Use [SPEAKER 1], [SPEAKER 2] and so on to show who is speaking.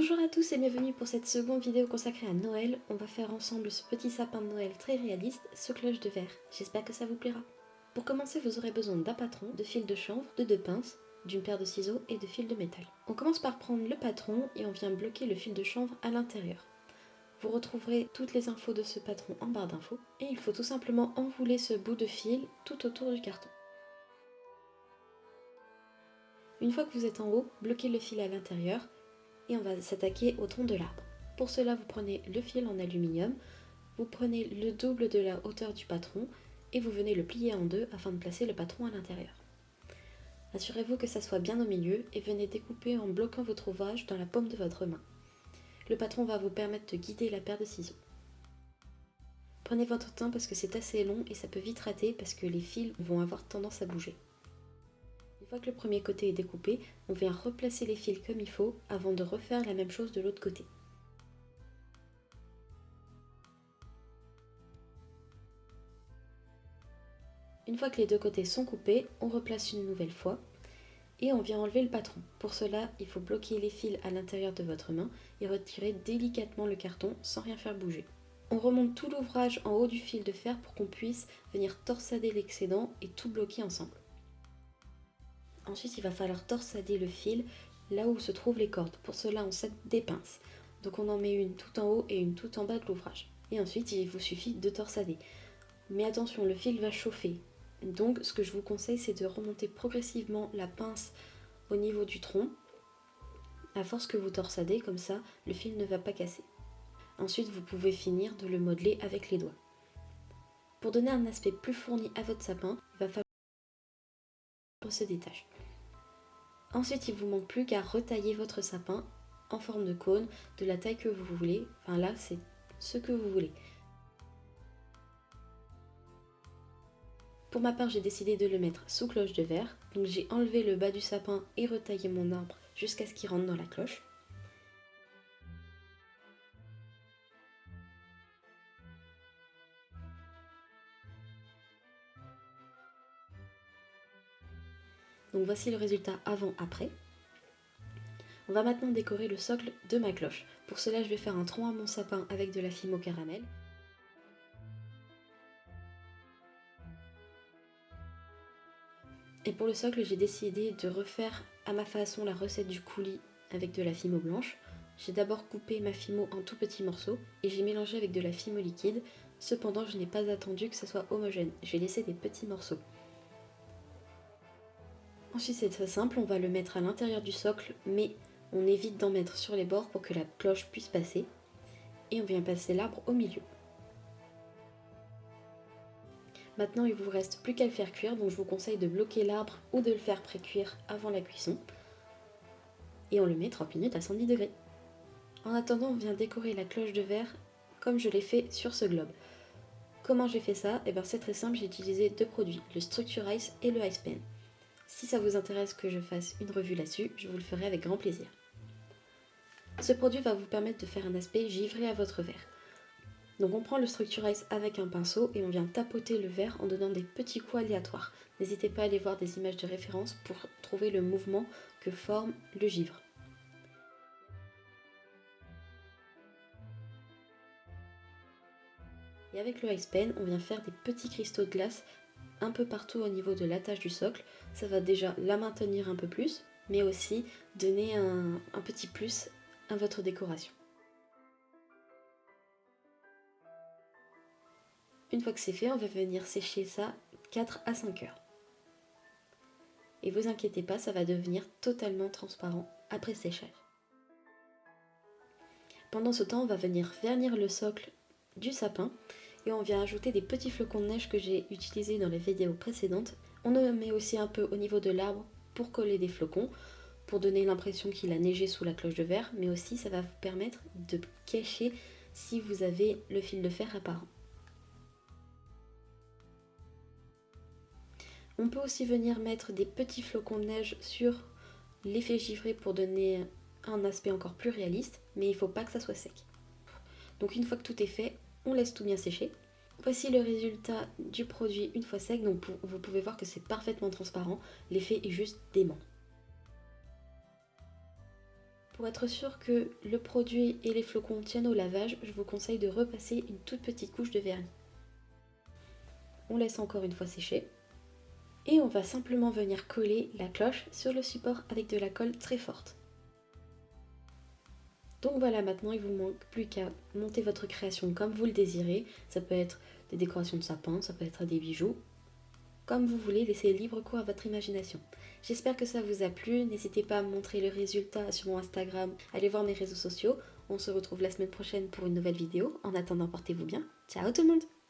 [SPEAKER 1] Bonjour à tous et bienvenue pour cette seconde vidéo consacrée à Noël. On va faire ensemble ce petit sapin de Noël très réaliste, ce cloche de verre. J'espère que ça vous plaira. Pour commencer, vous aurez besoin d'un patron, de fil de chanvre, de 2 pinces, d'une paire de ciseaux et de fil de métal. On commence par prendre le patron et on vient bloquer le fil de chanvre à l'intérieur. Vous retrouverez toutes les infos de ce patron en barre d'infos et il faut tout simplement enrouler ce bout de fil tout autour du carton. Une fois que vous êtes en haut, bloquez le fil à l'intérieur et on va s'attaquer au tronc de l'arbre. Pour cela, vous prenez le fil en aluminium, vous prenez le double de la hauteur du patron et vous venez le plier en deux afin de placer le patron à l'intérieur. Assurez-vous que ça soit bien au milieu et venez découper en bloquant votre ouvrage dans la paume de votre main. Le patron va vous permettre de guider la paire de ciseaux. Prenez votre temps parce que c'est assez long et ça peut vite rater parce que les fils vont avoir tendance à bouger. Une fois que le premier côté est découpé, on vient replacer les fils comme il faut avant de refaire la même chose de l'autre côté. Une fois que les deux côtés sont coupés, on replace une nouvelle fois et on vient enlever le patron. Pour cela, il faut bloquer les fils à l'intérieur de votre main et retirer délicatement le carton sans rien faire bouger. On remonte tout l'ouvrage en haut du fil de fer pour qu'on puisse venir torsader l'excédent et tout bloquer ensemble. Ensuite, il va falloir torsader le fil là où se trouvent les cordes. Pour cela, on set des pinces. Donc on en met une tout en haut et une tout en bas de l'ouvrage. Et ensuite, il vous suffit de torsader. Mais attention, le fil va chauffer. Donc ce que je vous conseille, c'est de remonter progressivement la pince au niveau du tronc. À force que vous torsadez, comme ça, le fil ne va pas casser. Ensuite, vous pouvez finir de le modeler avec les doigts. Pour donner un aspect plus fourni à votre sapin, il va falloir se détache. Ensuite, il ne vous manque plus qu'à retailler votre sapin en forme de cône, de la taille que vous voulez. Enfin là, c'est ce que vous voulez. Pour ma part, j'ai décidé de le mettre sous cloche de verre. Donc j'ai enlevé le bas du sapin et retaillé mon arbre jusqu'à ce qu'il rentre dans la cloche. Donc voici le résultat avant-après. On va maintenant décorer le socle de ma cloche. Pour cela, je vais faire un tronc à mon sapin avec de la fime au caramel. Et pour le socle, j'ai décidé de refaire à ma façon la recette du coulis avec de la fimo blanche. J'ai d'abord coupé ma fimo en tout petits morceaux et j'ai mélangé avec de la fimo liquide. Cependant, je n'ai pas attendu que ça soit homogène. J'ai laissé des petits morceaux. Ensuite, c'est très simple, on va le mettre à l'intérieur du socle, mais on évite d'en mettre sur les bords pour que la cloche puisse passer. Et on vient passer l'arbre au milieu. Maintenant, il vous reste plus qu'à le faire cuire, donc je vous conseille de bloquer l'arbre ou de le faire pré-cuire avant la cuisson. Et on le met 30 minutes à 110 degrés. En attendant, on vient décorer la cloche de verre comme je l'ai fait sur ce globe. Comment j'ai fait ça? Eh bien, c'est très simple, j'ai utilisé deux produits, le Structure Ice et le Ice Pen. Si ça vous intéresse que je fasse une revue là-dessus, je vous le ferai avec grand plaisir. Ce produit va vous permettre de faire un aspect givré à votre verre. Donc on prend le Structure Ice avec un pinceau et on vient tapoter le verre en donnant des petits coups aléatoires. N'hésitez pas à aller voir des images de référence pour trouver le mouvement que forme le givre. Et avec le Ice Pen, on vient faire des petits cristaux de glace un peu partout au niveau de l'attache du socle. Ça va déjà la maintenir un peu plus, mais aussi donner un petit plus à votre décoration. Une fois que c'est fait, on va venir sécher ça 4 à 5 heures. Et vous inquiétez pas, ça va devenir totalement transparent après séchage. Pendant ce temps, on va venir vernir le socle du sapin et on vient ajouter des petits flocons de neige que j'ai utilisés dans les vidéos précédentes. On en met aussi un peu au niveau de l'arbre pour coller des flocons, pour donner l'impression qu'il a neigé sous la cloche de verre, mais aussi ça va vous permettre de cacher si vous avez le fil de fer apparent. On peut aussi venir mettre des petits flocons de neige sur l'effet givré pour donner un aspect encore plus réaliste, mais il ne faut pas que ça soit sec. Donc une fois que tout est fait, on laisse tout bien sécher. Voici le résultat du produit une fois sec, donc vous pouvez voir que c'est parfaitement transparent, l'effet est juste dément. Pour être sûr que le produit et les flocons tiennent au lavage, je vous conseille de repasser une toute petite couche de vernis. On laisse encore une fois sécher. Et on va simplement venir coller la cloche sur le support avec de la colle très forte. Donc voilà, maintenant il ne vous manque plus qu'à monter votre création comme vous le désirez. Ça peut être des décorations de sapin, ça peut être des bijoux. Comme vous voulez, laissez libre cours à votre imagination. J'espère que ça vous a plu. N'hésitez pas à me montrer le résultat sur mon Instagram. Allez voir mes réseaux sociaux. On se retrouve la semaine prochaine pour une nouvelle vidéo. En attendant, portez-vous bien. Ciao tout le monde!